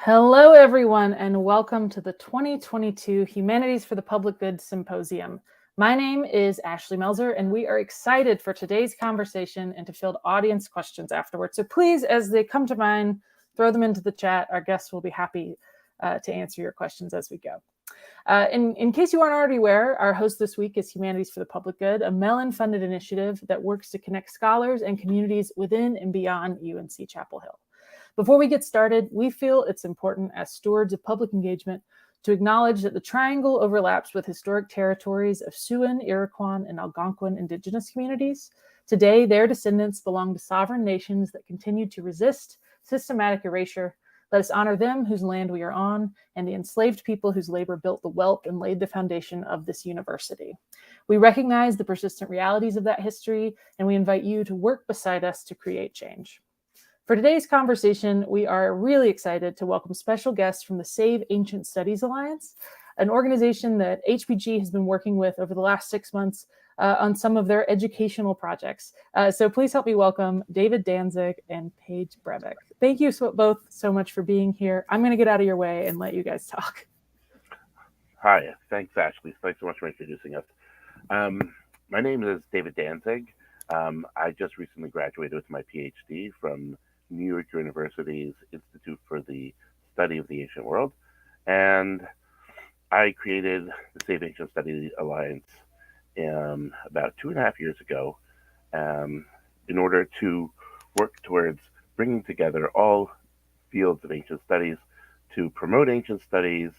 Hello, everyone, and welcome to the 2022 Humanities for the Public Good Symposium. My name is Ashley Melzer, and we are excited for today's conversation and to field audience questions afterwards. So please, as they come to mind, throw them into the chat. Our guests will be happy to answer your questions as we go. In case you aren't already aware, our host this week is Humanities for the Public Good, a Mellon-funded initiative that works to connect scholars and communities within and beyond UNC Chapel Hill. Before we get started, we feel it's important as stewards of public engagement to acknowledge that the triangle overlaps with historic territories of Siouan, Iroquois, and Algonquin indigenous communities. Today, their descendants belong to sovereign nations that continue to resist systematic erasure. Let us honor them whose land we are on, and the enslaved people whose labor built the wealth and laid the foundation of this university. We recognize the persistent realities of that history, and we invite you to work beside us to create change. For today's conversation, we are really excited to welcome special guests from the Save Ancient Studies Alliance, an organization that HPG has been working with over the last 6 months on some of their educational projects. So please help me welcome David Danzig and Paige Brevick. Thank you both so much for being here. I'm going to get out of your way and let you guys talk. Hi, thanks, Ashley. Thanks so much for introducing us. My name is David Danzig. I just recently graduated with my PhD from New York University's Institute for the Study of the Ancient World, and I created the Save Ancient Studies Alliance about 2.5 years ago in order to work towards bringing together all fields of ancient studies to promote ancient studies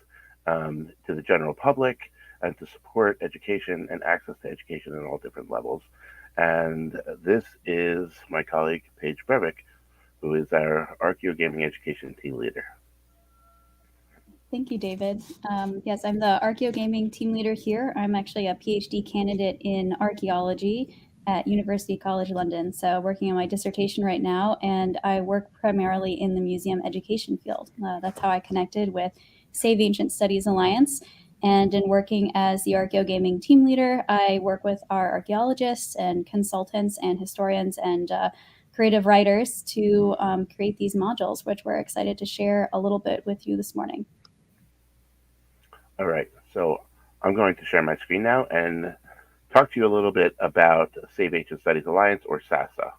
to the general public and to support education and access to education at all different levels. And this is my colleague, Paige Brevick, who is our Archeogaming education team leader. Thank you, David. Yes, I'm the Archeogaming team leader here. I'm actually a PhD candidate in archaeology at University College London. So working on my dissertation right now, and I work primarily in the museum education field. That's how I connected with Save Ancient Studies Alliance. And in working as the Archeogaming team leader, I work with our archaeologists and consultants and historians and creative writers to create these modules, which we're excited to share a little bit with you this morning. All right, so I'm going to share my screen now and talk to you a little bit about Save Ancient Studies Alliance, or SASA.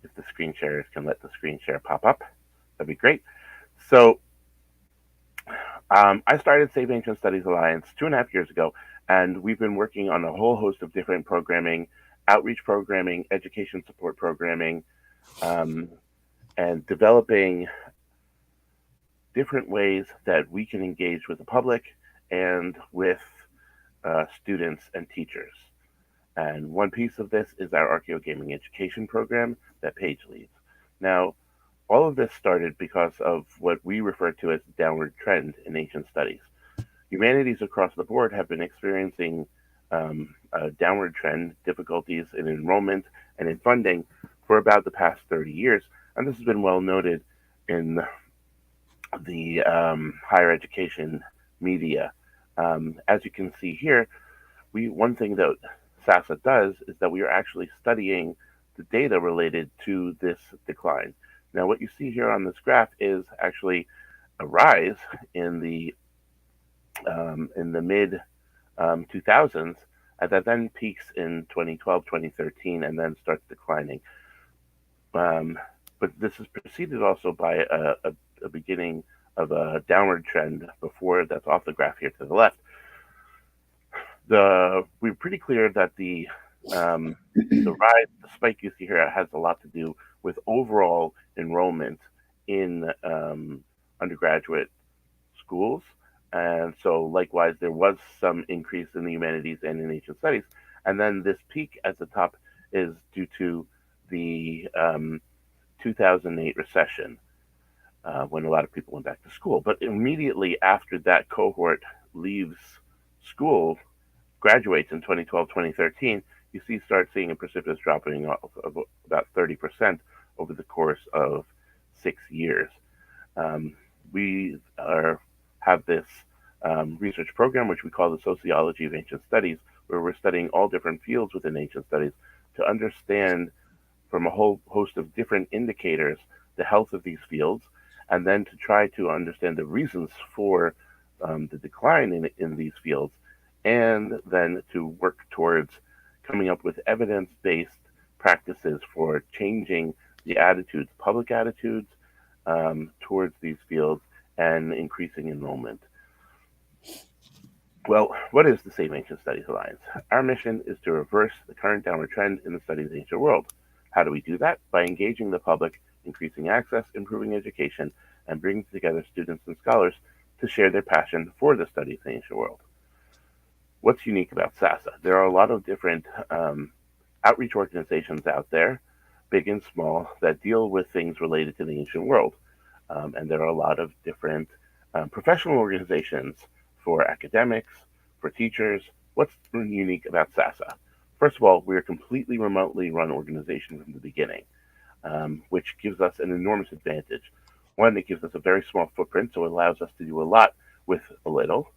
If the screen sharers can let the screen share pop up, that'd be great. So I started Save Ancient Studies Alliance 2.5 years ago, and we've been working on a whole host of different programming, outreach programming, education support programming, and developing different ways that we can engage with the public and with students and teachers. And one piece of this is our Archeogaming education program that Paige leads. Now, all of this started because of what we refer to as the downward trend in ancient studies. Humanities across the board have been experiencing a downward trend, difficulties in enrollment and in funding for about the past 30 years. And this has been well noted in the higher education media. As you can see here, one thing that SASA does is that we are actually studying the data related to this decline. Now, what you see here on this graph is actually a rise in the mid 2000s, that then peaks in 2012, 2013, and then starts declining. But this is preceded also by a beginning of a downward trend before that's off the graph here to the left. We're pretty clear that the rise, the spike you see here, has a lot to do with overall enrollment in undergraduate schools. And so likewise, there was some increase in the humanities and in ancient studies. And then this peak at the top is due to the 2008 recession, when a lot of people went back to school. But immediately after that cohort leaves school, graduates in 2012, 2013, you start seeing a precipitous dropping off of about 30% over the course of 6 years. We have this research program, which we call the Sociology of Ancient Studies, where we're studying all different fields within ancient studies to understand from a whole host of different indicators the health of these fields, and then to try to understand the reasons for the decline in these fields, and then to work towards coming up with evidence-based practices for changing the attitudes, public attitudes towards these fields and increasing enrollment. Well, what is the Saving Ancient Studies Alliance? Our mission is to reverse the current downward trend in the study of the ancient world. How do we do that? By engaging the public, increasing access, improving education, and bringing together students and scholars to share their passion for the study of the ancient world. What's unique about SASA? There are a lot of different outreach organizations out there, big and small, that deal with things related to the ancient world. And there are a lot of different professional organizations for academics, for teachers. What's unique about SASA? First of all, we're a completely remotely run organization from the beginning, which gives us an enormous advantage. One, it gives us a very small footprint, so it allows us to do a lot with a little.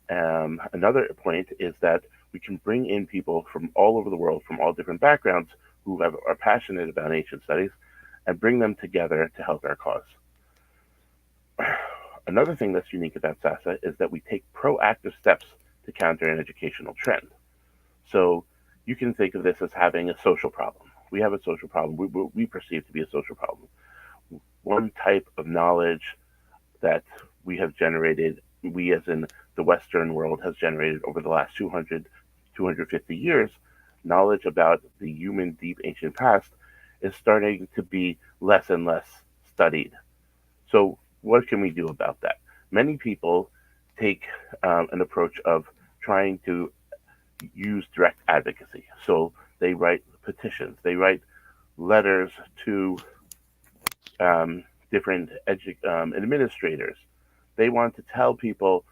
Another point is that we can bring in people from all over the world, from all different backgrounds, who are passionate about ancient studies, and bring them together to help our cause. Another thing that's unique about SASA is that we take proactive steps to counter an educational trend. So you can think of this as having a social problem. We have a social problem, we perceive to be a social problem. One type of knowledge that we have generated, we as in the Western world has generated over the last 200, 250 years, knowledge about the human deep ancient past is starting to be less and less studied. So what can we do about that? Many people take an approach of trying to use direct advocacy. So they write petitions, they write letters to different administrators. They want to tell people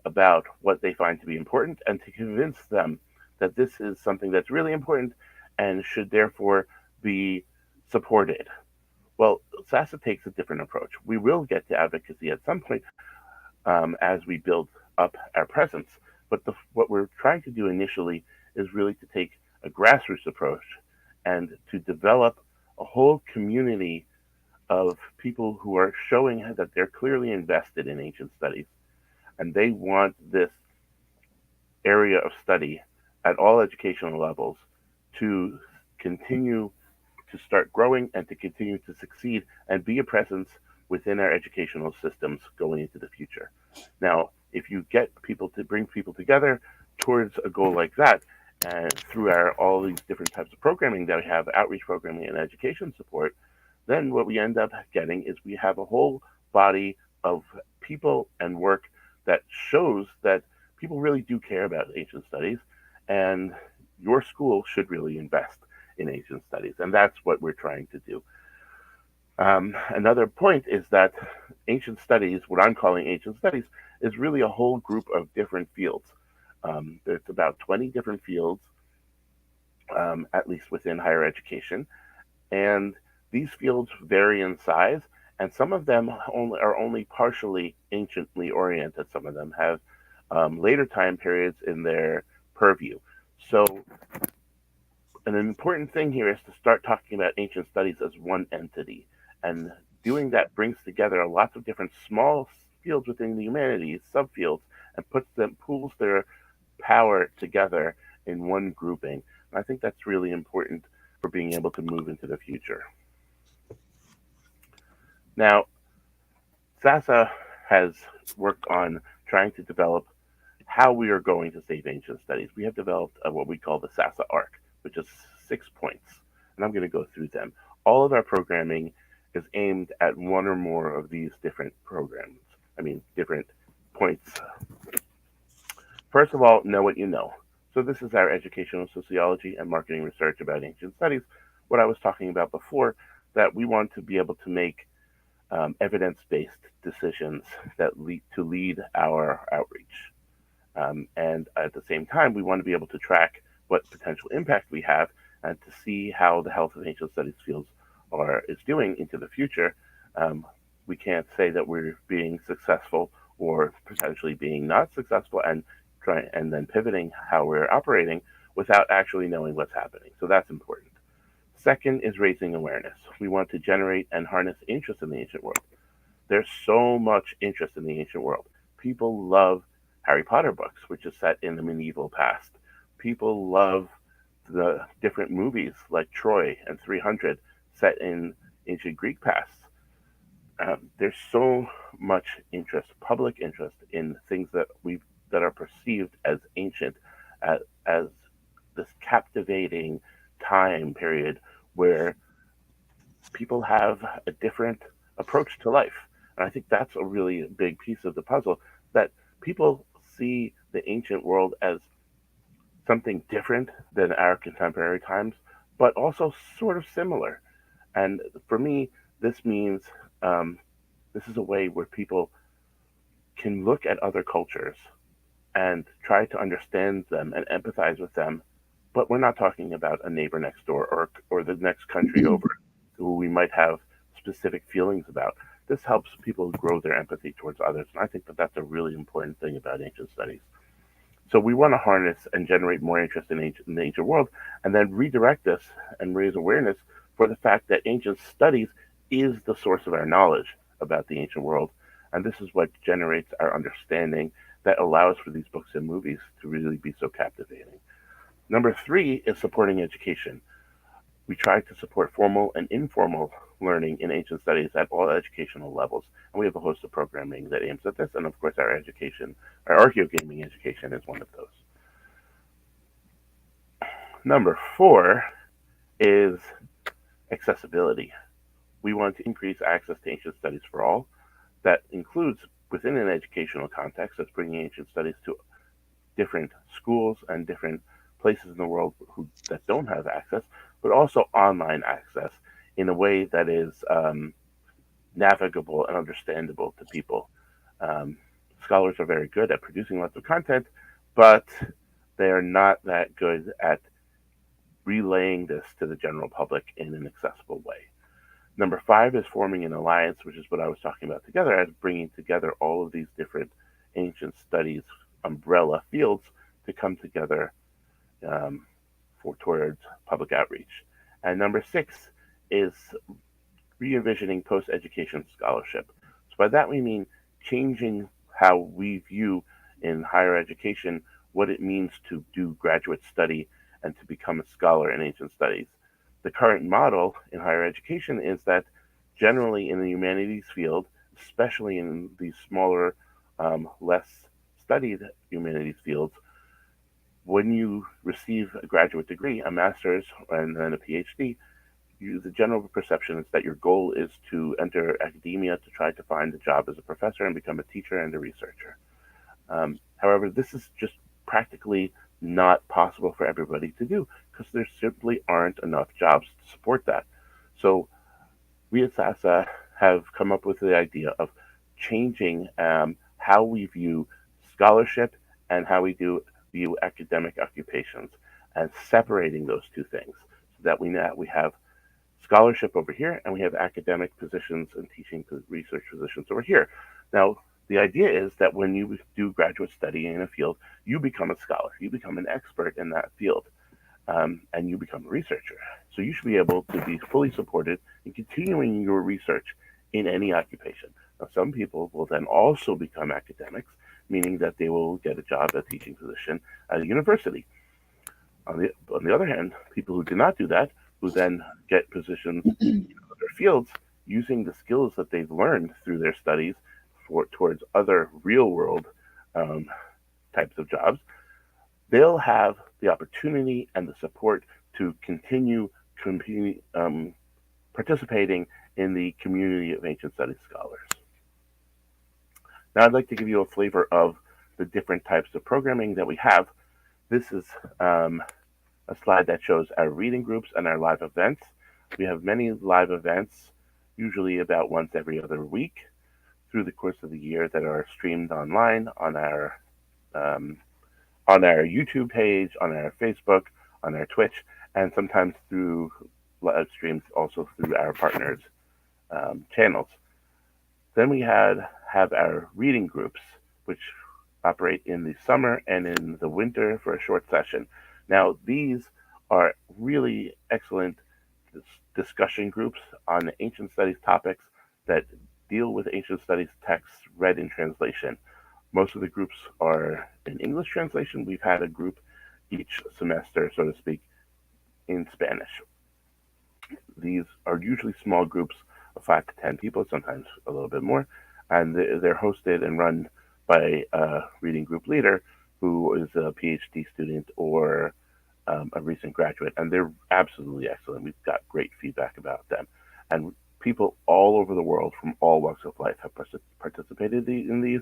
about what they find to be important and to convince them that this is something that's really important and should therefore be supported. Well, SASA takes a different approach. We will get to advocacy at some point as we build up our presence, but what we're trying to do initially is really to take a grassroots approach and to develop a whole community of people who are showing that they're clearly invested in ancient studies, and they want this area of study at all educational levels to continue to start growing and to continue to succeed and be a presence within our educational systems going into the future. Now, if you get people to bring people together towards a goal like that, and through all these different types of programming that we have, outreach programming and education support, then what we end up getting is we have a whole body of people and work that shows that people really do care about ancient studies, and your school should really invest in ancient studies, and that's what we're trying to do. Another point is that ancient studies, what I'm calling ancient studies, is really a whole group of different fields. There's about 20 different fields, at least within higher education, and these fields vary in size, and some of them are only partially anciently oriented. Some of them have later time periods in their purview. So an important thing here is to start talking about ancient studies as one entity, and doing that brings together lots of different small fields within the humanities, subfields, and pools their power together in one grouping. And I think that's really important for being able to move into the future. Now, SASA has worked on trying to develop how we are going to save ancient studies. We have developed what we call the SASA ARC, which is 6 points, and I'm going to go through them. All of our programming is aimed at one or more of these different different points. First of all, know what you know. So this is our educational sociology and marketing research about ancient studies. What I was talking about before, that we want to be able to make evidence-based decisions that lead our outreach. And at the same time, we want to be able to track what potential impact we have and to see how the health of ancient studies fields is doing into the future. We can't say that we're being successful or potentially being not successful and then pivoting how we're operating without actually knowing what's happening. So that's important. Second is raising awareness. We want to generate and harness interest in the ancient world. There's so much interest in the ancient world. People love Harry Potter books, which is set in the medieval past. People love the different movies like Troy and 300 set in ancient Greek past. There's so much interest, public interest, in things that are perceived as ancient, as this captivating time period where people have a different approach to life. And I think that's a really big piece of the puzzle, that people see the ancient world as something different than our contemporary times, but also sort of similar. And for me, this means this is a way where people can look at other cultures and try to understand them and empathize with them. But we're not talking about a neighbor next door or the next country over who we might have specific feelings about. This helps people grow their empathy towards others. And I think that that's a really important thing about ancient studies. So we want to harness and generate more interest in the ancient world, and then redirect this and raise awareness for the fact that ancient studies is the source of our knowledge about the ancient world. And this is what generates our understanding that allows for these books and movies to really be so captivating. Number 3 is supporting education. We try to support formal and informal learning in ancient studies at all educational levels. And we have a host of programming that aims at this. And of course, our Archeogaming education is one of those. Number 4 is accessibility. We want to increase access to ancient studies for all. That includes, within an educational context, that's bringing ancient studies to different schools and different places in the world that don't have access, but also online access in a way that is navigable and understandable to people. Scholars are very good at producing lots of content, but they are not that good at relaying this to the general public in an accessible way. Number 5 is forming an alliance, which is what I was talking about together, as bringing together all of these different ancient studies umbrella fields to come together towards public outreach. And number 6 is re-envisioning post-education scholarship. So by that we mean changing how we view in higher education what it means to do graduate study and to become a scholar in ancient studies. The current model in higher education is that generally in the humanities field, especially in these smaller, less studied humanities fields, when you receive a graduate degree, a master's and then a PhD, the general perception is that your goal is to enter academia to try to find a job as a professor and become a teacher and a researcher. However, this is just practically not possible for everybody to do because there simply aren't enough jobs to support that. So we at SASA have come up with the idea of changing how we view scholarship and how we view academic occupations, and separating those two things so that we have scholarship over here and we have academic positions and teaching research positions over here. Now, the idea is that when you do graduate study in a field, you become a scholar, you become an expert in that field, and you become a researcher. So you should be able to be fully supported in continuing your research in any occupation. Now, some people will then also become academics, meaning that they will get a job, a teaching position at a university. On the other hand, people who do not do that, who then get positions in other fields using the skills that they've learned through their studies towards other real-world types of jobs, they'll have the opportunity and the support to continue participating in the community of ancient studies scholars. Now, I'd like to give you a flavor of the different types of programming that we have. This is a slide that shows our reading groups and our live events. We have many live events, usually about once every other week, through the course of the year, that are streamed online on our YouTube page, on our Facebook, on our Twitch, and sometimes through live streams also through our partners' channels. Then we have our reading groups, which operate in the summer and in the winter for a short session. Now, these are really excellent discussion groups on ancient studies topics that deal with ancient studies texts read in translation. Most of the groups are in English translation. We've had a group each semester, so to speak, in Spanish. These are usually small groups of 5 to 10 people, sometimes a little bit more, and they're hosted and run by a reading group leader who is a PhD student or a recent graduate, and they're absolutely excellent. We've got great feedback about them, and people all over the world from all walks of life have participated in these.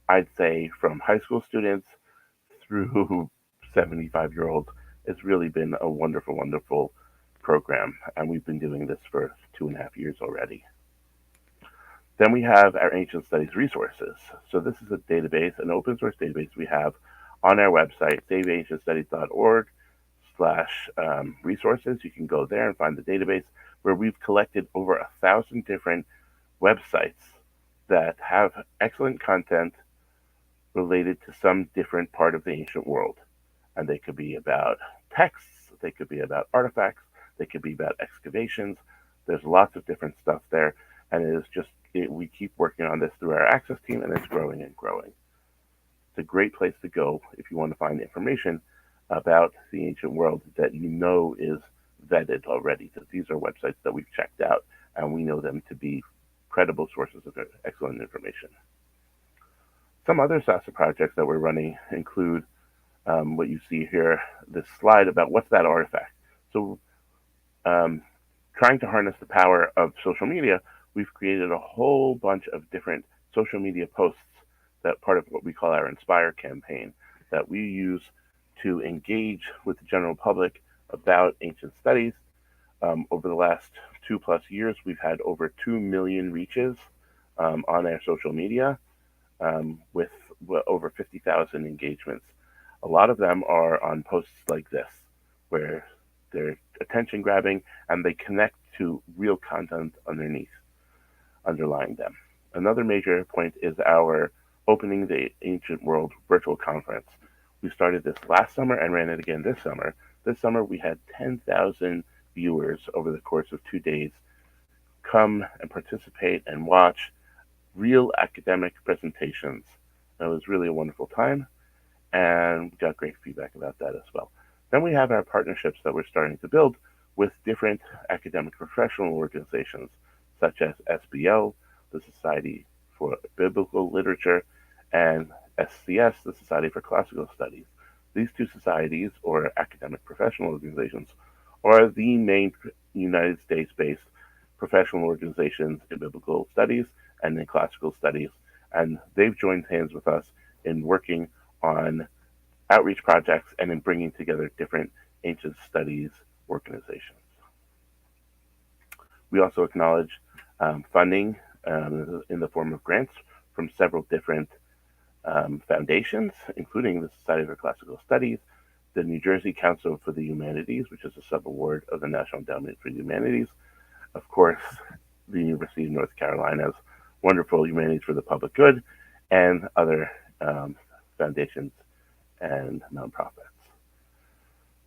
I'd say from high school students through 75-year-olds. It's really been a wonderful, wonderful program, and we've been doing this for 2.5 years already. Then we have our Ancient Studies resources. So this is a database, an open source database we have on our website, saveancientstudies.org/resources. You can go there and find the database where we've collected over 1,000 different websites that have excellent content related to some different part of the ancient world. And they could be about texts, they could be about artifacts, they could be about excavations. There's lots of different stuff there. And it is just, we keep working on this through our access team, and it's growing and growing. It's a great place to go if you want to find information about the ancient world that you know is vetted already. Because these are websites that we've checked out, and we know them to be credible sources of excellent information. Some other SASA projects that we're running include what you see here, this slide about what's that artifact. So trying to harness the power of social media, we've created a whole bunch of different social media posts that part of what we call our Inspire campaign that we use to engage with the general public about ancient studies. Over the last 2+ years, we've had over 2 million reaches on our social media with over 50,000 engagements. A lot of them are on posts like this, where they're attention grabbing and they connect to real content underlying them. Another major point is our Opening the Ancient World virtual conference. We started this last summer and ran it again this summer. This summer we had 10,000 viewers over the course of 2 days come and participate and watch real academic presentations. It was really a wonderful time, and we got great feedback about that as well. Then we have our partnerships that we're starting to build with different academic professional organizations, such as SBL, the Society for Biblical Literature, and SCS, the Society for Classical Studies. These two societies, or academic professional organizations, are the main United States-based professional organizations in biblical studies and in classical studies, and they've joined hands with us in working on outreach projects and in bringing together different ancient studies organizations. We also acknowledge funding in the form of grants from several different foundations, including the Society for Classical Studies, the New Jersey Council for the Humanities, which is a sub-award of the National Endowment for Humanities, of course, the University of North Carolina's wonderful Humanities for the Public Good, and other foundations and nonprofits.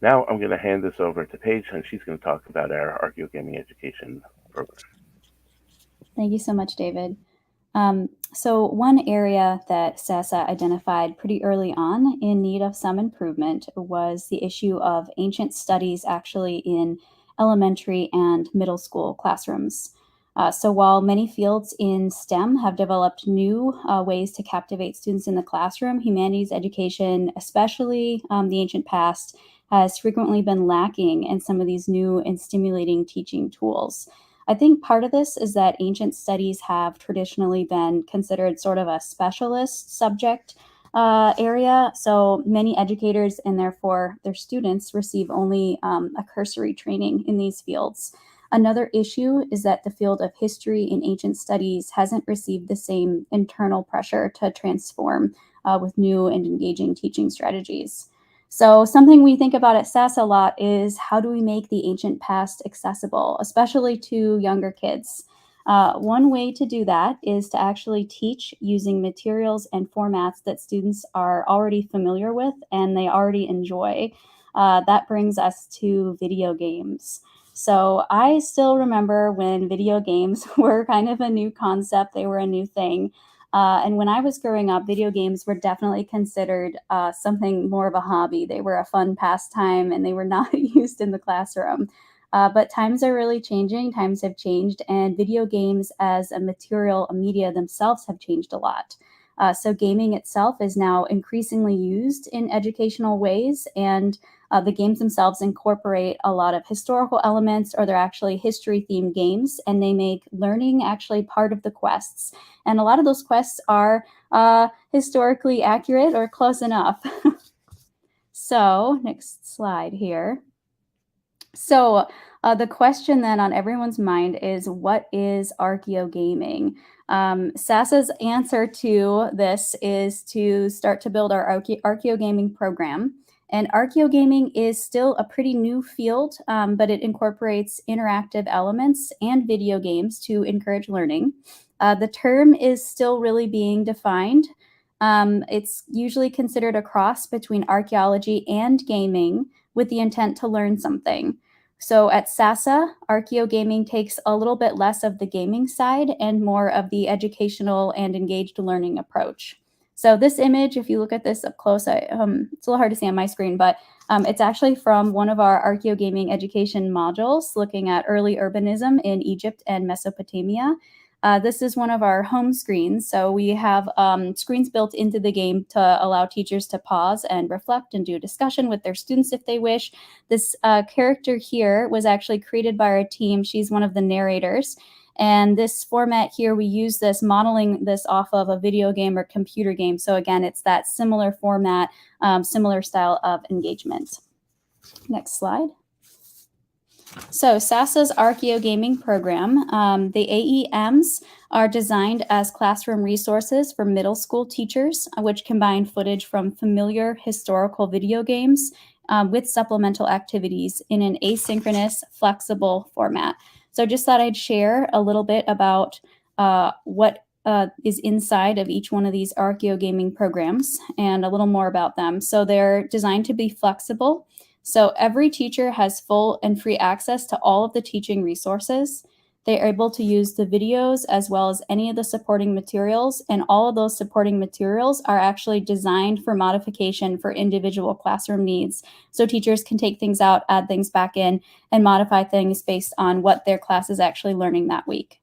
Now I'm going to hand this over to Paige, and she's going to talk about our Archeogaming education program. Thank you so much, David. So one area that SASA identified pretty early on in need of some improvement was the issue of ancient studies actually in elementary and middle school classrooms. So while many fields in STEM have developed new ways to captivate students in the classroom, humanities education, especially the ancient past, has frequently been lacking in some of these new and stimulating teaching tools. I think part of this is that ancient studies have traditionally been considered sort of a specialist subject area. So many educators and therefore their students receive only a cursory training in these fields. Another issue is that the field of history in ancient studies hasn't received the same internal pressure to transform with new and engaging teaching strategies. So something we think about at SASA a lot is how do we make the ancient past accessible, especially to younger kids? One way to do that is to actually teach using materials and formats that students are already familiar with and they already enjoy. That brings us to video games. So I still remember when video games were kind of a new concept. They were a new thing. And when I was growing up, video games were definitely considered something more of a hobby. They were a fun pastime and they were not used in the classroom. But times are really changing. Times have changed, and video games as a material, a media themselves have changed a lot. So gaming itself is now increasingly used in educational ways, and the games themselves incorporate a lot of historical elements, or they're actually history-themed games, and they make learning actually part of the quests. And a lot of those quests are historically accurate or close enough. So next slide here. So the question then on everyone's mind is, what is Archeogaming? SASA's answer to this is to start to build our Archeogaming program. And Archeogaming is still a pretty new field, but it incorporates interactive elements and video games to encourage learning. The term is still really being defined. It's usually considered a cross between archaeology and gaming with the intent to learn something. So at SASA, Archeogaming takes a little bit less of the gaming side and more of the educational and engaged learning approach. So this image, if you look at this up close, it's a little hard to see on my screen, but it's actually from one of our Archeogaming education modules looking at early urbanism in Egypt and Mesopotamia. This is one of our home screens. So we have screens built into the game to allow teachers to pause and reflect and do a discussion with their students if they wish. This character here was actually created by our team. She's one of the narrators. And this format here, we use this modeling this off of a video game or computer game. So again, it's that similar format, similar style of engagement. Next slide. So SASA's Archeogaming program, the AEMs are designed as classroom resources for middle school teachers, which combine footage from familiar historical video games with supplemental activities in an asynchronous, flexible format. So just thought I'd share a little bit about what is inside of each one of these Archeogaming programs and a little more about them. So they're designed to be flexible. So every teacher has full and free access to all of the teaching resources. They are able to use the videos as well as any of the supporting materials, and all of those supporting materials are actually designed for modification for individual classroom needs. So teachers can take things out, add things back in, and modify things based on what their class is actually learning that week.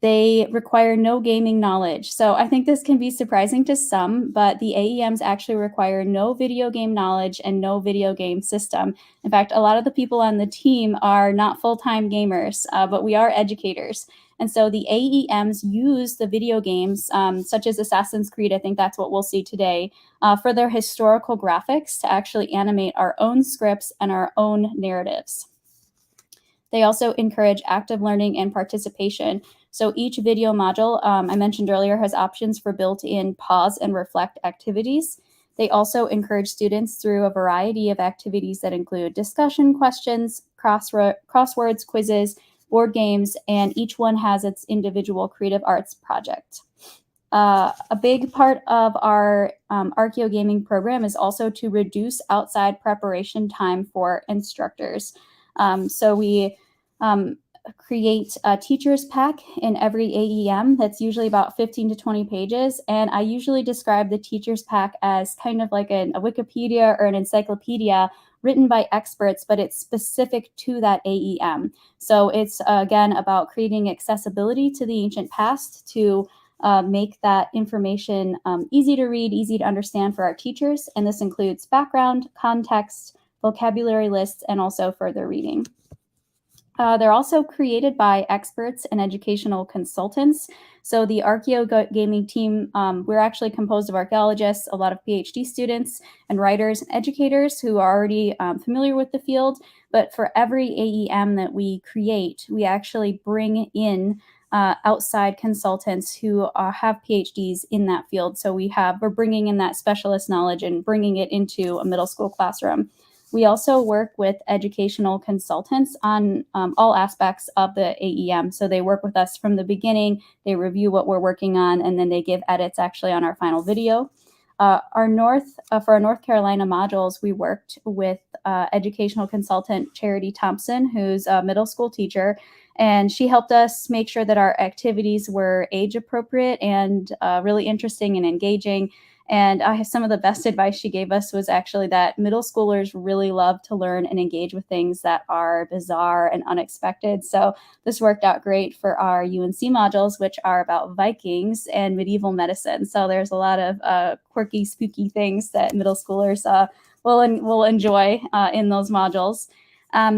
They require no gaming knowledge. So I think this can be surprising to some, but the AEMs actually require no video game knowledge and no video game system. In fact, a lot of the people on the team are not full-time gamers, but we are educators. And so the AEMs use the video games, such as Assassin's Creed, I think that's what we'll see today, for their historical graphics to actually animate our own scripts and our own narratives. They also encourage active learning and participation. So each video module, I mentioned earlier, has options for built-in pause and reflect activities. They also encourage students through a variety of activities that include discussion questions, crosswords, quizzes, board games, and each one has its individual creative arts project. A big part of our Archeogaming program is also to reduce outside preparation time for instructors. So we create a teacher's pack in every AEM that's usually about 15 to 20 pages. And I usually describe the teacher's pack as kind of like a Wikipedia or an encyclopedia written by experts, but it's specific to that AEM. So it's, again, about creating accessibility to the ancient past to make that information easy to read, easy to understand for our teachers. And this includes background, context, vocabulary lists, and also further reading. They're also created by experts and educational consultants. So the Archeogaming team, we're actually composed of archaeologists, a lot of PhD students and writers and educators who are already familiar with the field. But for every AEM that we create, we actually bring in outside consultants who have PhDs in that field. So we're bringing in that specialist knowledge and bringing it into a middle school classroom. We also work with educational consultants on all aspects of the AEM. So they work with us from the beginning, they review what we're working on, and then they give edits actually on our final video. For our North Carolina modules, we worked with educational consultant Charity Thompson, who's a middle school teacher, and she helped us make sure that our activities were age appropriate and really interesting and engaging. And some of the best advice she gave us was actually that middle schoolers really love to learn and engage with things that are bizarre and unexpected. So this worked out great for our UNC modules, which are about Vikings and medieval medicine. So there's a lot of quirky, spooky things that middle schoolers will enjoy in those modules.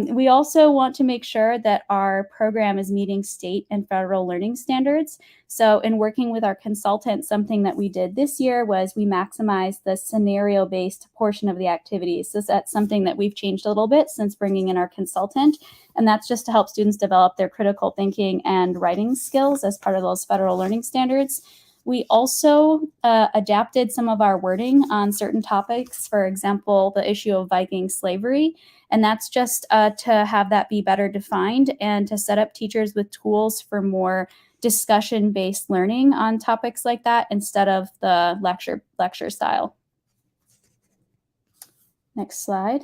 We also want to make sure that our program is meeting state and federal learning standards. So in working with our consultant, something that we did this year was we maximized the scenario-based portion of the activities. So that's something that we've changed a little bit since bringing in our consultant. And that's just to help students develop their critical thinking and writing skills as part of those federal learning standards. We also adapted some of our wording on certain topics, for example, the issue of Viking slavery. And that's just to have that be better defined and to set up teachers with tools for more discussion-based learning on topics like that instead of the lecture style. Next slide.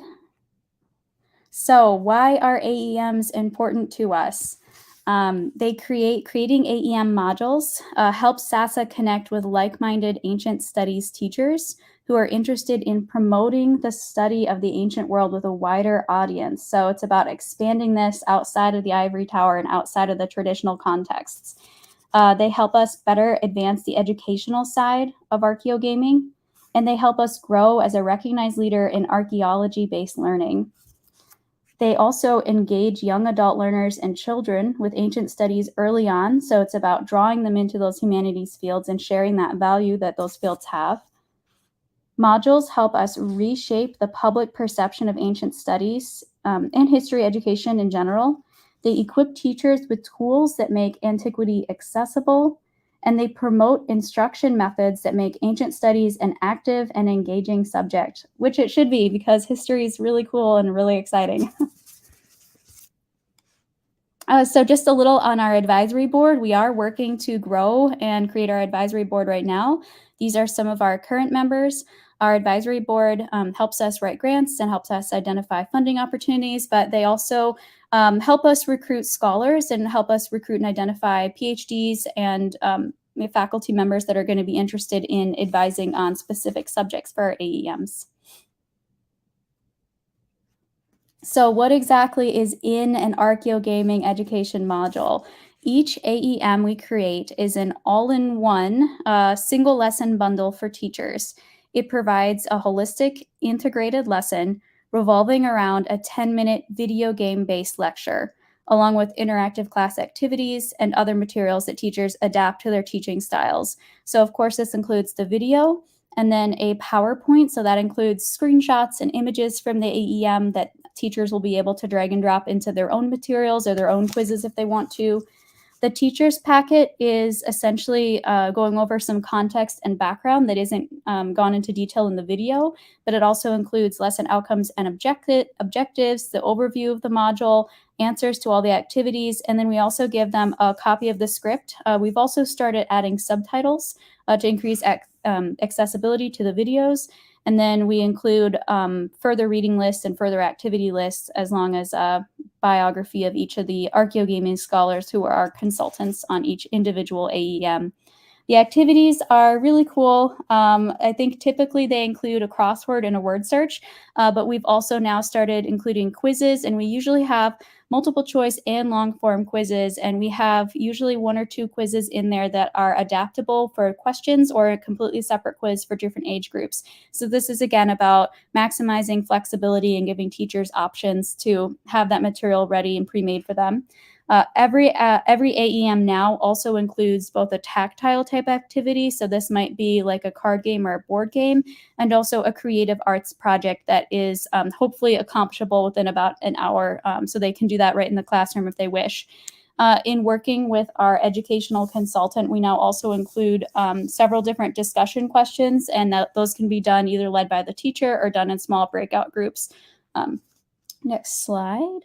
So why are AEMs important to us? Creating AEM modules helps SASA connect with like-minded ancient studies teachers who are interested in promoting the study of the ancient world with a wider audience. So it's about expanding this outside of the ivory tower and outside of the traditional contexts. They help us better advance the educational side of archaeogaming, and they help us grow as a recognized leader in archaeology-based learning. They also engage young adult learners and children with ancient studies early on. So it's about drawing them into those humanities fields and sharing that value that those fields have. Modules help us reshape the public perception of ancient studies and history education in general. They equip teachers with tools that make antiquity accessible, and they promote instruction methods that make ancient studies an active and engaging subject, which it should be because history is really cool and really exciting. So just a little on our advisory board. We are working to grow and create our advisory board right now. These are some of our current members. Our advisory board helps us write grants and helps us identify funding opportunities, but they also help us recruit scholars and help us recruit and identify PhDs and faculty members that are going to be interested in advising on specific subjects for our AEMs. So what exactly is in an Archeogaming education module? Each AEM we create is an all-in-one single lesson bundle for teachers. It provides a holistic, integrated lesson revolving around a 10-minute video game-based lecture, along with interactive class activities and other materials that teachers adapt to their teaching styles. So of course, this includes the video and then a PowerPoint. So that includes screenshots and images from the AEM that teachers will be able to drag and drop into their own materials or their own quizzes if they want to. The teacher's packet is essentially going over some context and background that isn't gone into detail in the video, but it also includes lesson outcomes and objectives, the overview of the module, answers to all the activities, and then we also give them a copy of the script. We've also started adding subtitles to increase accessibility to the videos. And then we include further reading lists and further activity lists, as long as a biography of each of the Archeogaming scholars who are our consultants on each individual AEM. The activities are really cool. I think typically they include a crossword and a word search, but we've also now started including quizzes, and we usually have multiple choice and long form quizzes, and we have usually 1 or 2 quizzes in there that are adaptable for questions or a completely separate quiz for different age groups. So this is again about maximizing flexibility and giving teachers options to have that material ready and pre-made for them. Every AEM now also includes both a tactile type activity, so this might be like a card game or a board game, and also a creative arts project that is hopefully accomplishable within about an hour, so they can do that right in the classroom if they wish. In working with our educational consultant, we now also include several different discussion questions, and those can be done either led by the teacher or done in small breakout groups. Next slide.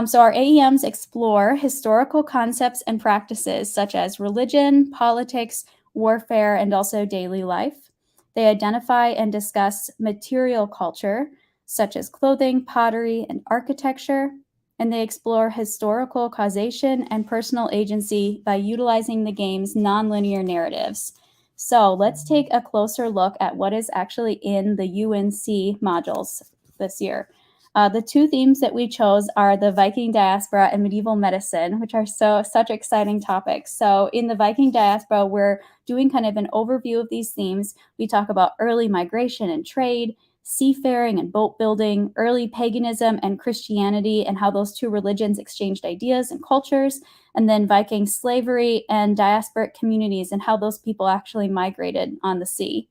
So our AEMs explore historical concepts and practices such as religion, politics, warfare, and also daily life. They identify and discuss material culture, such as clothing, pottery, and architecture, and they explore historical causation and personal agency by utilizing the game's nonlinear narratives. So let's take a closer look at what is actually in the UNC modules this year. The two themes that we chose are the Viking diaspora and medieval medicine, which are such exciting topics. So in the Viking diaspora, we're doing kind of an overview of these themes. We talk about early migration and trade, seafaring and boat building, early paganism and Christianity, and how those two religions exchanged ideas and cultures, and then Viking slavery and diasporic communities and how those people actually migrated on the sea.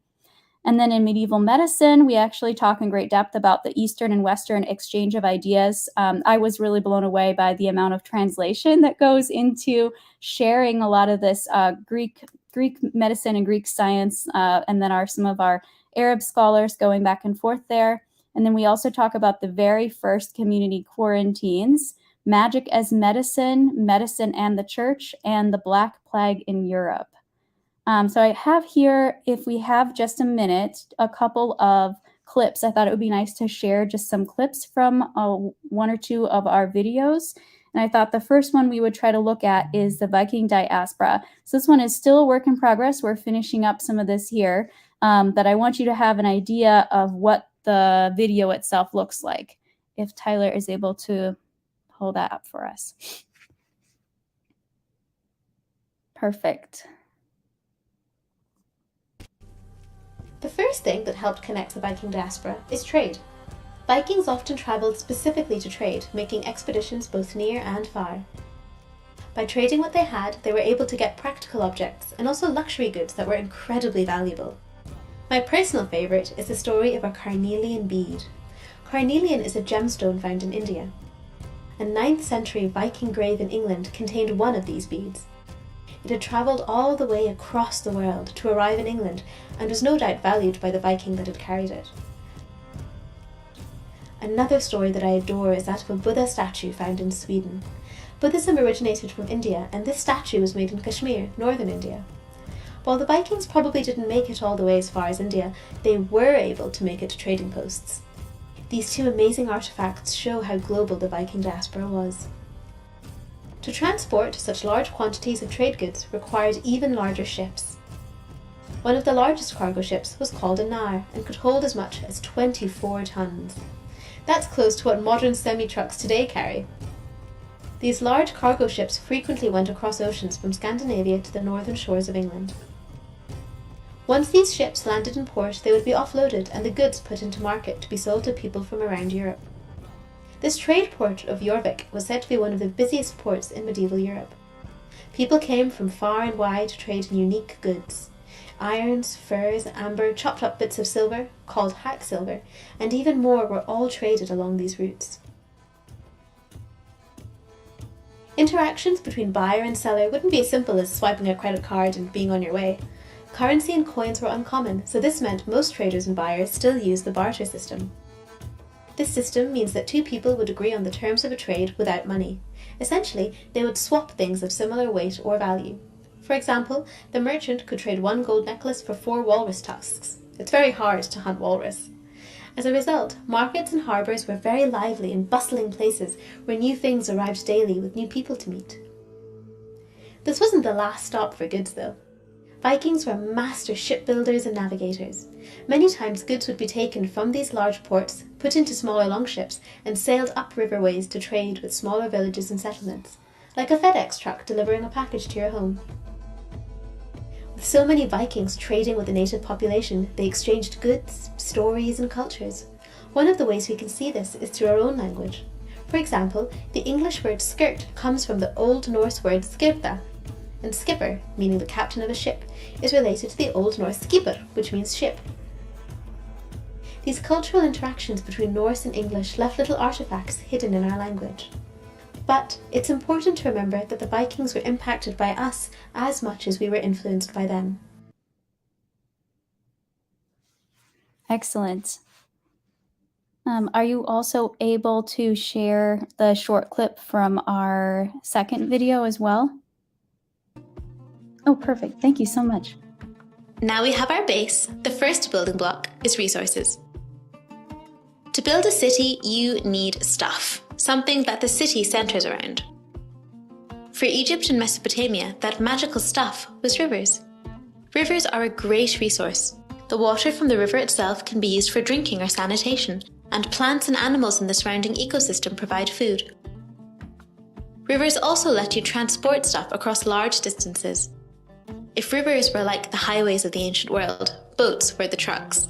And then in medieval medicine, we actually talk in great depth about the Eastern and Western exchange of ideas. I was really blown away by the amount of translation that goes into sharing a lot of this Greek medicine and Greek science, and then some of our Arab scholars going back and forth there. And then we also talk about the very first community quarantines, magic as medicine, medicine and the church, and the Black Plague in Europe. So I have here, if we have just a minute, a couple of clips. I thought it would be nice to share just some clips from one or two of our videos. And I thought the first one we would try to look at is the Viking diaspora. So this one is still a work in progress. We're finishing up some of this here, but I want you to have an idea of what the video itself looks like. If Tyler is able to pull that up for us. Perfect. The first thing that helped connect the Viking diaspora is trade. Vikings often travelled specifically to trade, making expeditions both near and far. By trading what they had, they were able to get practical objects and also luxury goods that were incredibly valuable. My personal favourite is the story of a carnelian bead. Carnelian is a gemstone found in India. A 9th century Viking grave in England contained one of these beads. It had travelled all the way across the world to arrive in England and was no doubt valued by the Viking that had carried it. Another story that I adore is that of a Buddha statue found in Sweden. Buddhism originated from India, and this statue was made in Kashmir, northern India. While the Vikings probably didn't make it all the way as far as India, they were able to make it to trading posts. These two amazing artifacts show how global the Viking diaspora was. To transport such large quantities of trade goods required even larger ships. One of the largest cargo ships was called a nar and could hold as much as 24 tons. That's close to what modern semi-trucks today carry. These large cargo ships frequently went across oceans from Scandinavia to the northern shores of England. Once these ships landed in port, they would be offloaded and the goods put into market to be sold to people from around Europe. This trade port of Jorvik was said to be one of the busiest ports in medieval Europe. People came from far and wide to trade in unique goods. Irons, furs, amber, chopped up bits of silver, called hack silver, and even more were all traded along these routes. Interactions between buyer and seller wouldn't be as simple as swiping a credit card and being on your way. Currency and coins were uncommon, so this meant most traders and buyers still used the barter system. This system means that two people would agree on the terms of a trade without money. Essentially, they would swap things of similar weight or value. For example, the merchant could trade 1 gold necklace for 4 walrus tusks. It's very hard to hunt walrus. As a result, markets and harbours were very lively and bustling places where new things arrived daily with new people to meet. This wasn't the last stop for goods though. Vikings were master shipbuilders and navigators. Many times goods would be taken from these large ports, put into smaller longships, and sailed up riverways to trade with smaller villages and settlements, like a FedEx truck delivering a package to your home. With so many Vikings trading with the native population, they exchanged goods, stories, and cultures. One of the ways we can see this is through our own language. For example, the English word skirt comes from the Old Norse word skirta, and skipper, meaning the captain of a ship, is related to the Old Norse skipper, which means ship. These cultural interactions between Norse and English left little artifacts hidden in our language. But it's important to remember that the Vikings were impacted by us as much as we were influenced by them. Excellent. Are you also able to share the short clip from our second video as well? Oh, perfect. Thank you so much. Now we have our base. The first building block is resources. To build a city, you need stuff, something that the city centers around. For Egypt and Mesopotamia, that magical stuff was rivers. Rivers are a great resource. The water from the river itself can be used for drinking or sanitation, and plants and animals in the surrounding ecosystem provide food. Rivers also let you transport stuff across large distances. If rivers were like the highways of the ancient world, boats were the trucks.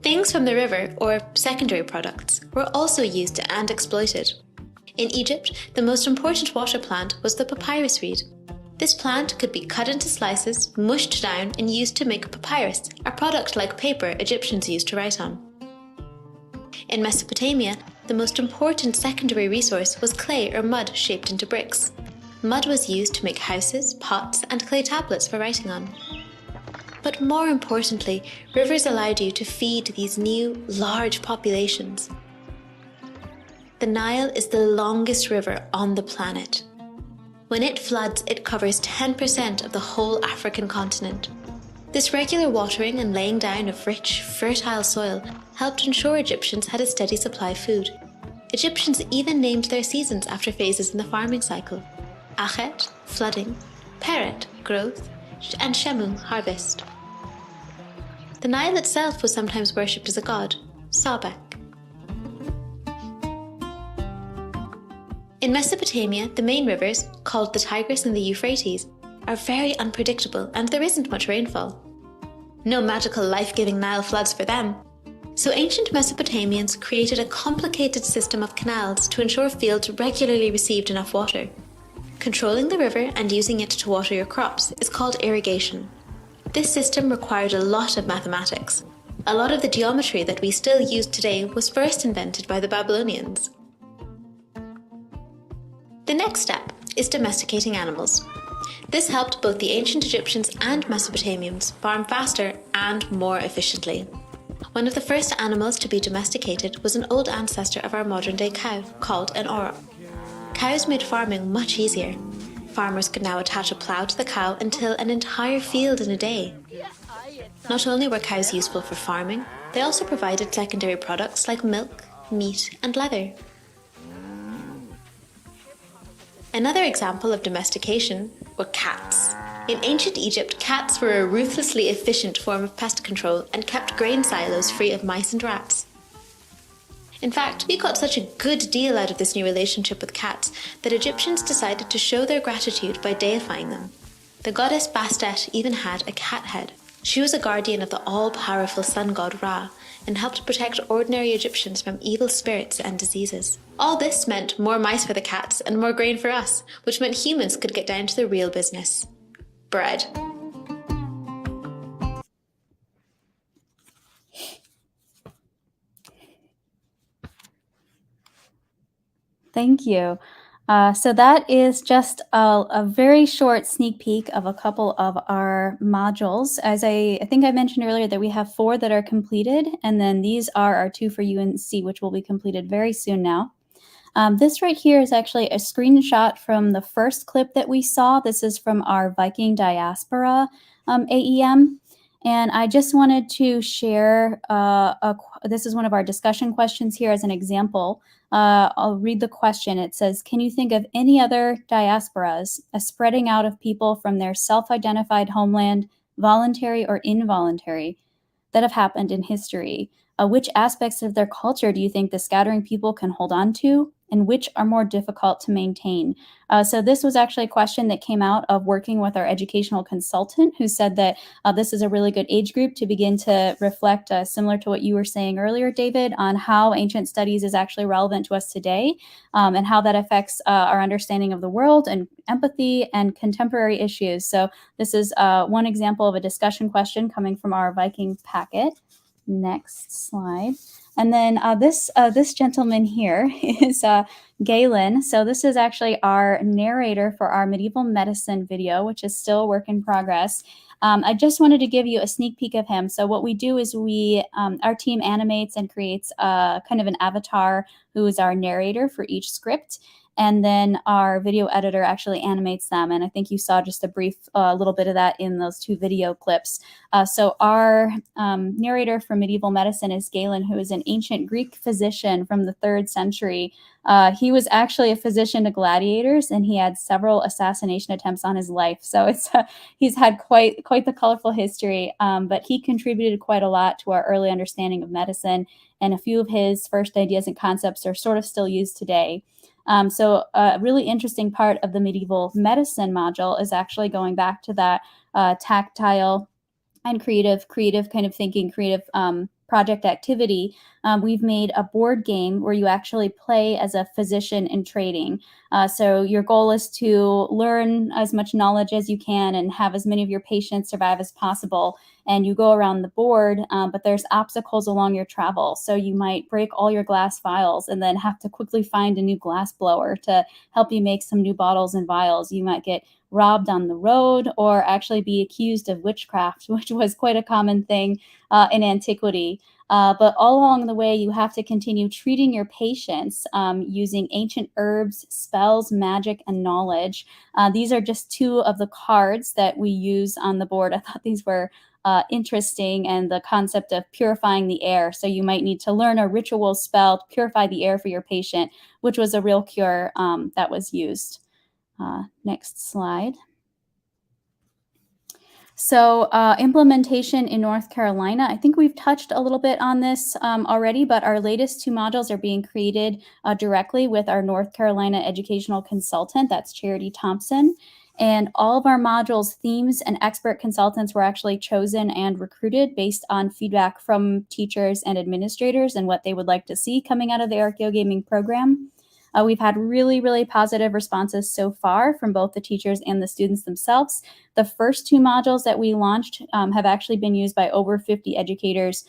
Things from the river, or secondary products, were also used and exploited. In Egypt, the most important water plant was the papyrus reed. This plant could be cut into slices, mushed down, and used to make papyrus, a product like paper Egyptians used to write on. In Mesopotamia, the most important secondary resource was clay or mud shaped into bricks. Mud was used to make houses, pots, and clay tablets for writing on. But more importantly, rivers allowed you to feed these new, large populations. The Nile is the longest river on the planet. When it floods, it covers 10% of the whole African continent. This regular watering and laying down of rich, fertile soil helped ensure Egyptians had a steady supply of food. Egyptians even named their seasons after phases in the farming cycle. Achet, flooding, Peret, growth, and Shemu, harvest. The Nile itself was sometimes worshipped as a god, Sabek. In Mesopotamia, the main rivers, called the Tigris and the Euphrates, are very unpredictable and there isn't much rainfall. No magical life-giving Nile floods for them. So ancient Mesopotamians created a complicated system of canals to ensure fields regularly received enough water. Controlling the river and using it to water your crops is called irrigation. This system required a lot of mathematics. A lot of the geometry that we still use today was first invented by the Babylonians. The next step is domesticating animals. This helped both the ancient Egyptians and Mesopotamians farm faster and more efficiently. One of the first animals to be domesticated was an old ancestor of our modern-day cow, called an auroch. Cows made farming much easier. Farmers could now attach a plough to the cow and till an entire field in a day. Not only were cows useful for farming, they also provided secondary products like milk, meat, and leather. Another example of domestication were cats. In ancient Egypt, cats were a ruthlessly efficient form of pest control and kept grain silos free of mice and rats. In fact, we got such a good deal out of this new relationship with cats that Egyptians decided to show their gratitude by deifying them. The goddess Bastet even had a cat head. She was a guardian of the all-powerful sun god Ra and helped protect ordinary Egyptians from evil spirits and diseases. All this meant more mice for the cats and more grain for us, which meant humans could get down to the real business: bread. Thank you. So that is just a very short sneak peek of a couple of our modules. As I think I mentioned earlier that we have 4 that are completed, and then these are our 2 for UNC, which will be completed very soon now. This right here is actually a screenshot from the first clip that we saw. This is from our Viking Diaspora AEM. And I just wanted to share, this is one of our discussion questions here as an example. I'll read the question. It says, can you think of any other diasporas, a spreading out of people from their self-identified homeland, voluntary or involuntary, that have happened in history? Which aspects of their culture do you think the scattering people can hold on to, and which are more difficult to maintain? So this was actually a question that came out of working with our educational consultant, who said that this is a really good age group to begin to reflect, similar to what you were saying earlier, David, on how ancient studies is actually relevant to us today, and how that affects our understanding of the world and empathy and contemporary issues. So this is one example of a discussion question coming from our Viking packet. Next slide. And then this gentleman here is Galen. So this is actually our narrator for our medieval medicine video, which is still a work in progress. I just wanted to give you a sneak peek of him. So what we do is our team animates and creates kind of an avatar who is our narrator for each script. And then our video editor actually animates them. And I think you saw just a brief little bit of that in those 2 video clips. So our narrator for medieval medicine is Galen, who is an ancient Greek physician from the 3rd century. He was actually a physician to gladiators, and he had several assassination attempts on his life. So he's had quite the colorful history, but he contributed quite a lot to our early understanding of medicine, and a few of his first ideas and concepts are sort of still used today. So a really interesting part of the medieval medicine module is actually going back to that tactile and creative kind of thinking, creative project activity. We've made a board game where you actually play as a physician in training. So your goal is to learn as much knowledge as you can and have as many of your patients survive as possible. And you go around the board, but there's obstacles along your travel. So you might break all your glass vials and then have to quickly find a new glass blower to help you make some new bottles and vials. You might get robbed on the road or actually be accused of witchcraft, which was quite a common thing in antiquity. But all along the way, you have to continue treating your patients using ancient herbs, spells, magic, and knowledge. These are just 2 of the cards that we use on the board. I thought these were interesting, and the concept of purifying the air. So you might need to learn a ritual spell to purify the air for your patient, which was a real cure that was used. Next slide. So implementation in North Carolina, I think we've touched a little bit on this already, but our latest 2 modules are being created directly with our North Carolina educational consultant, that's Charity Thompson. And all of our modules, themes, and expert consultants were actually chosen and recruited based on feedback from teachers and administrators and what they would like to see coming out of the Archeogaming program. We've had really positive responses so far from both the teachers and the students themselves. The first 2 modules that we launched have actually been used by over 50 educators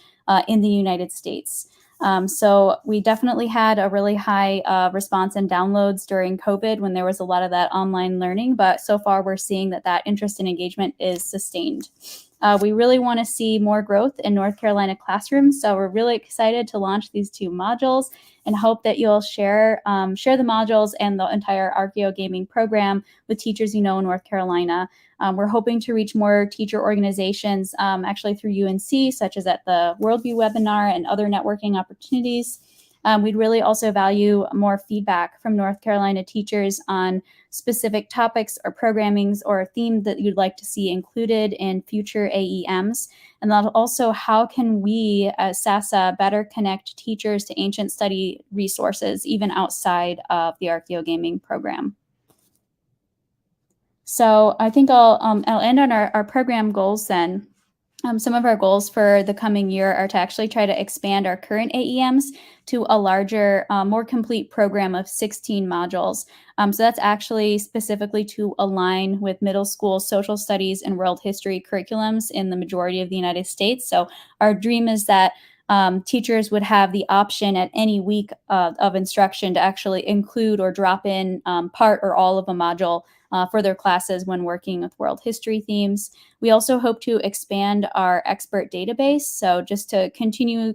in the United States. So we definitely had a really high response and downloads during COVID when there was a lot of that online learning, but so far we're seeing that interest and engagement is sustained. We really want to see more growth in North Carolina classrooms, so we're really excited to launch these 2 modules and hope that you'll share the modules and the entire Archeogaming program with teachers you know in North Carolina. We're hoping to reach more teacher organizations actually through UNC, such as at the Worldview webinar and other networking opportunities. We'd really also value more feedback from North Carolina teachers on specific topics or programmings or a theme that you'd like to see included in future AEMs. And then also, how can we as SASA better connect teachers to ancient study resources, even outside of the Archeogaming program? So I think I'll end on our program goals then. Some of our goals for the coming year are to actually try to expand our current AEMs to a larger, more complete program of 16 modules. So that's actually specifically to align with middle school social studies and world history curriculums in the majority of the United States. So our dream is that teachers would have the option at any week of instruction to actually include or drop in part or all of a module for their classes when working with world history themes. We also hope to expand our expert database, so just to continue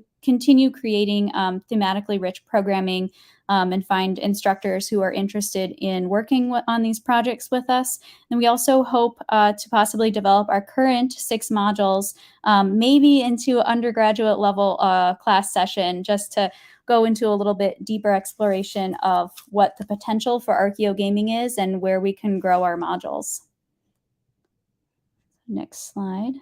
creating thematically rich programming and find instructors who are interested in working on these projects with us. And we also hope to possibly develop our current 6 modules, maybe into undergraduate level class session, just to go into a little bit deeper exploration of what the potential for Archeogaming is and where we can grow our modules. Next slide.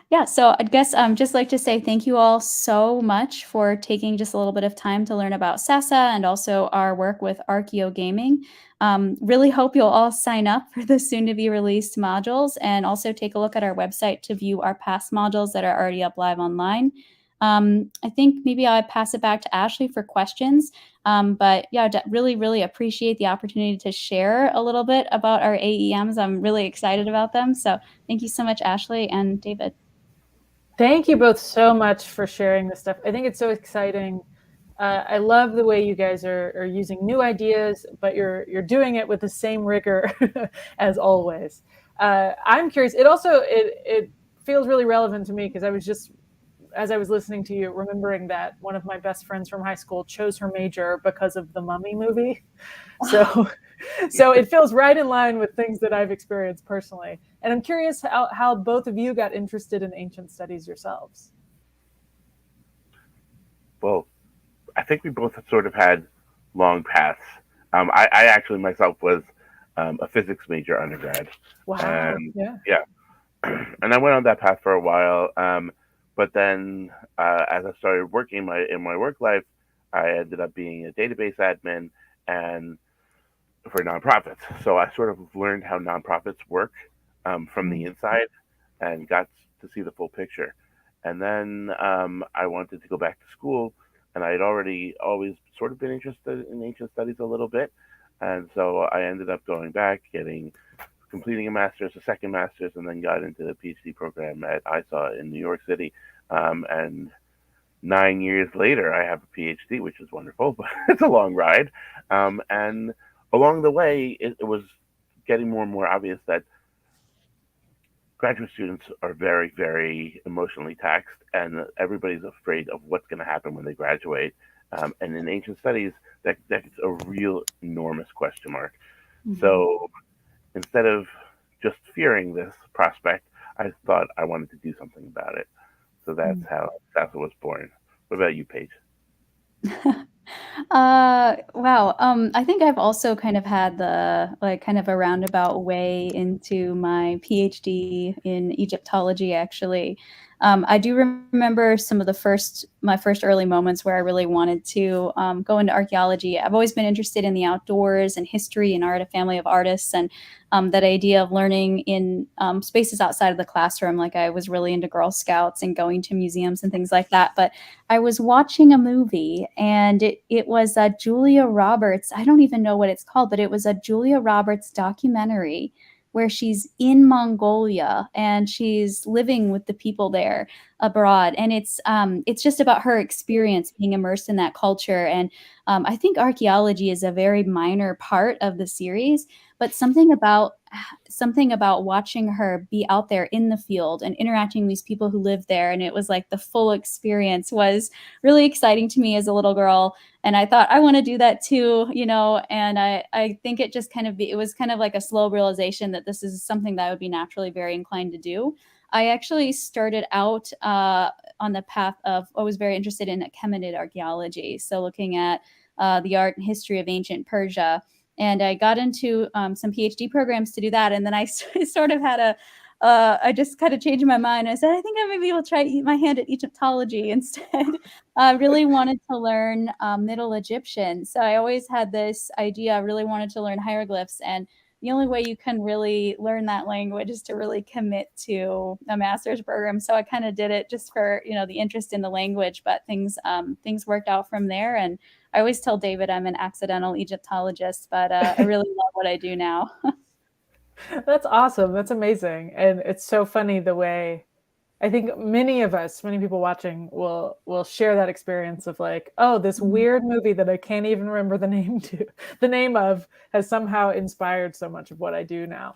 Yeah, so I guess just like to say thank you all so much for taking just a little bit of time to learn about SASA and also our work with Archeogaming. Really hope you'll all sign up for the soon-to-be released modules and also take a look at our website to view our past modules that are already up live online. I think maybe I'll pass it back to Ashley for questions. But yeah, really appreciate the opportunity to share a little bit about our AEMs. I'm really excited about them. So thank you so much, Ashley and David. Thank you both so much for sharing this stuff. I think it's so exciting. I love the way you guys are using new ideas, but you're doing it with the same rigor as always. I'm curious. It feels really relevant to me because as I was listening to you, remembering that one of my best friends from high school chose her major because of the Mummy movie. So, so it feels right in line with things that I've experienced personally. And I'm curious how both of you got interested in ancient studies yourselves. Well, I think we both sort of had long paths. I actually myself was a physics major undergrad. Wow. And yeah. And I went on that path for a while. But then as I started working in my work life, I ended up being a database admin and for nonprofits. So I sort of learned how nonprofits work from the inside and got to see the full picture. And then I wanted to go back to school, and I had already always sort of been interested in ancient studies a little bit. And so I ended up going back, completing a master's, a second master's, and then got into the PhD program at ISA in New York City. And 9 years later, I have a PhD, which is wonderful, but it's a long ride. And along the way, it was getting more and more obvious that graduate students are very, very emotionally taxed, and everybody's afraid of what's going to happen when they graduate. And in ancient studies, that's a real enormous question mark. Mm-hmm. So instead of just fearing this prospect, I thought I wanted to do something about it. So that's how SASA was born. What about you, Paige? Wow. I think I've also kind of had kind of a roundabout way into my PhD in Egyptology, actually. I do remember some of my first early moments where I really wanted to go into archaeology. I've always been interested in the outdoors and history and art, a family of artists, and that idea of learning in spaces outside of the classroom. Like I was really into Girl Scouts and going to museums and things like that. But I was watching a movie, and it was Julia Roberts. I don't even know what it's called, but it was a Julia Roberts documentary where she's in Mongolia and she's living with the people there abroad. And it's just about her experience being immersed in that culture. And I think archaeology is a very minor part of the series, but something about watching her be out there in the field and interacting with these people who live there, and it was like the full experience, was really exciting to me as a little girl. And I thought, I want to do that too, and I think it just it was kind of like a slow realization that this is something that I would be naturally very inclined to do. I actually started out on the path of, I was very interested in Achaemenid archaeology, so looking at the art and history of ancient Persia. And I got into some PhD programs to do that. And then I sort of had I just kind of changed my mind. I said, I think I maybe will try my hand at Egyptology instead. I really wanted to learn Middle Egyptian. So I always had this idea, I really wanted to learn hieroglyphs. And the only way you can really learn that language is to really commit to a master's program. So I kind of did it just for, the interest in the language, but things worked out from there. And I always tell David I'm an accidental Egyptologist, but I really love what I do now. That's awesome. That's amazing. And it's so funny the way I think many people watching will share that experience of like, oh, this weird movie that I can't even remember the name of has somehow inspired so much of what I do now.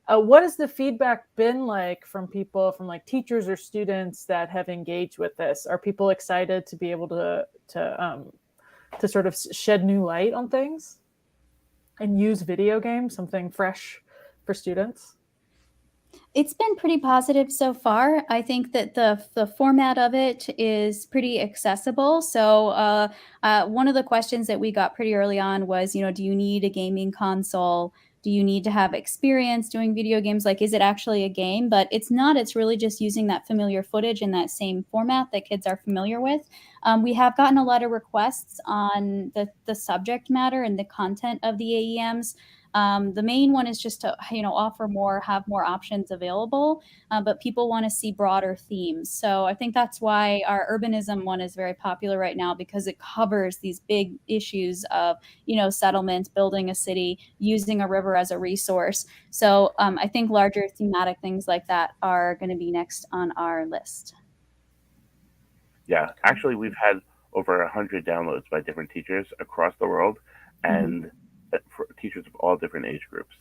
What has the feedback been like from people, from like teachers or students that have engaged with this? Are people excited to be able to sort of shed new light on things and use video games, something fresh for students? It's been pretty positive so far. I think that the format of it is pretty accessible. So one of the questions that we got pretty early on was, do you need a gaming console? Do you need to have experience doing video games? Like, is it actually a game? But it's not. It's really just using that familiar footage in that same format that kids are familiar with. We have gotten a lot of requests on the subject matter and the content of the AEMs. The main one is just to, have more options available, but people want to see broader themes. So I think that's why our urbanism one is very popular right now, because it covers these big issues of, settlements, building a city, using a river as a resource. So I think larger thematic things like that are going to be next on our list. Yeah, actually, we've had over 100 downloads by different teachers across the world, and for teachers of all different age groups.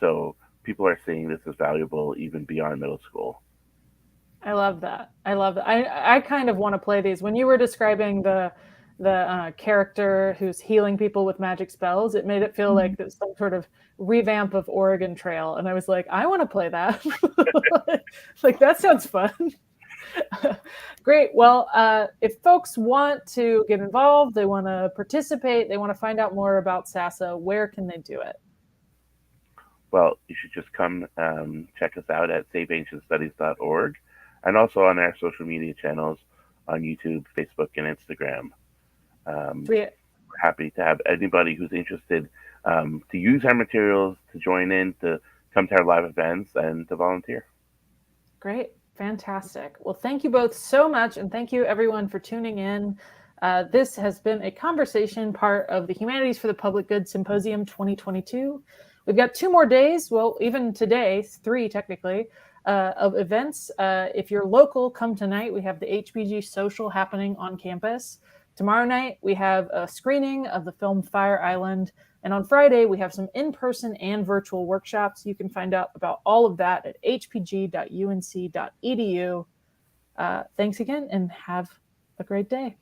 So people are seeing this as valuable even beyond middle school. I love that. I love that. I kind of want to play these. When you were describing the character who's healing people with magic spells, it made it feel like there's some sort of revamp of Oregon Trail, and I was like, I want to play that. Like that sounds fun. Great. Well, if folks want to get involved, they want to participate, they want to find out more about SASA, where can they do it? Well, you should just come check us out at saveancientstudies.org and also on our social media channels on YouTube, Facebook, and Instagram. We're happy to have anybody who's interested to use our materials, to join in, to come to our live events, and to volunteer. Great. Fantastic. Well, thank you both so much. And thank you everyone for tuning in. This has been a conversation part of the Humanities for the Public Good Symposium 2022. We've got 2 more days, well, even today, 3 technically, of events. If you're local, come tonight. We have the HPG Social happening on campus. Tomorrow night, we have a screening of the film Fire Island. And on Friday, we have some in-person and virtual workshops. You can find out about all of that at hpg.unc.edu. Thanks again and have a great day.